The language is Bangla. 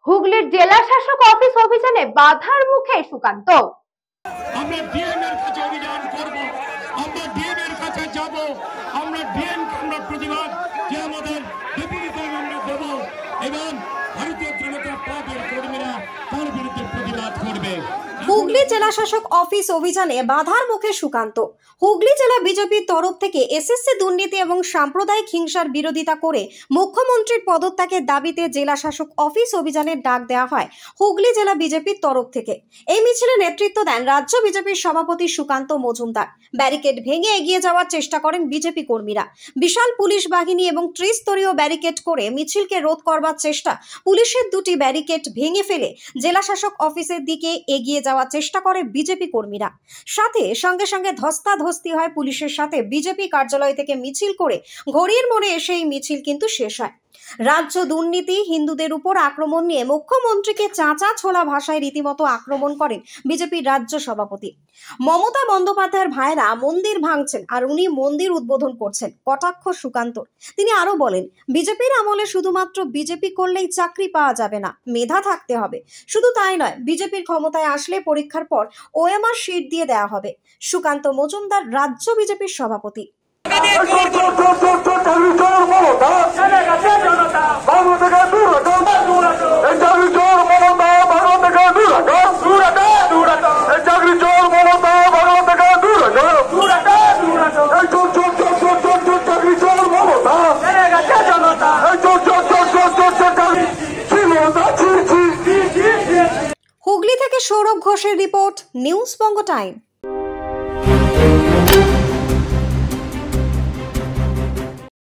হুগলির জেলা শাসক অফিস অভিযানে বাধার মুখে সুকান্ত। আমরা ডিএম এর কাছে অভিযান করব, আমরা ডিএম এর কাছে যাব, আমরা ডিএম কে আমরা প্রতিবাদ যে আমাদের ডেপুটিকে আমরা দেব এবং ভারতীয় জনতা পার্টির কর্মীরা তার বিরুদ্ধে প্রতিবাদ করবে। হুগলি জেলা শাসক অফিস অভিযানে বাধার মুখে সুকান্ত। হুগলি জেলা বিজেপির তরফ থেকে এসএসসি দুর্নীতি এবং সাম্প্রদায়িক হিংসার বিরোধিতা করে মুখ্যমন্ত্রীর পদত্যাগের দাবিতে জেলা শাসক অফিস অভিযানের ডাক দেওয়া হয় হুগলি জেলা বিজেপির তরফ থেকে। এই মিছিলে নেতৃত্ব দেন রাজ্য বিজেপির সভাপতি সুকান্ত মজুমদার। ব্যারিকেড ভেঙে এগিয়ে যাওয়ার চেষ্টা করেন বিজেপি কর্মীরা। বিশাল পুলিশ বাহিনী এবং ত্রিস্তরীয় ব্যারিকেড করে মিছিলকে রোধ করবার চেষ্টা। পুলিশের দুটি ব্যারিকেড ভেঙে ফেলে জেলা শাসক অফিসের দিকে এগিয়ে যাওয়ার চেষ্টা করে বিজেপি কর্মীরা। সঙ্গে সঙ্গে ধস্তাধস্তি হয় পুলিশের সাথে। বিজেপি কার্যালয় থেকে মিছিল করে ঘড়ির মোড়ে এসে এই মিছিল কিন্তু শেষ হয়। রাজ্য দুর্নীতি, হিন্দুদের উপর আক্রমণ নিয়ে মুখ্যমন্ত্রীকে চাঁচা ছোলা ভাষায় রীতিমতো আক্রমণ করেন বিজেপির রাজ্য সভাপতি। মমতা বন্দ্যোপাধ্যায়ের ভাইরা মন্দির ভাঙছেন আর উনি মন্দির উদ্বোধন করছেন, কটাক্ষ সুকান্তর। তিনি আরো বলেন, বিজেপির আমলে শুধুমাত্র বিজেপি করলেই চাকরি পাওয়া যাবে না, মেধা থাকতে হবে। শুধু তাই নয়, বিজেপির ক্ষমতায় আসলে পরীক্ষার পর ওএমআর শিট দিয়ে দেওয়া হবে। সুকান্ত মজুমদার, রাজ্য বিজেপির সভাপতি। হুগলি থেকে সৌরভ ঘোষের রিপোর্ট, নিউজ বঙ্গ টাইম।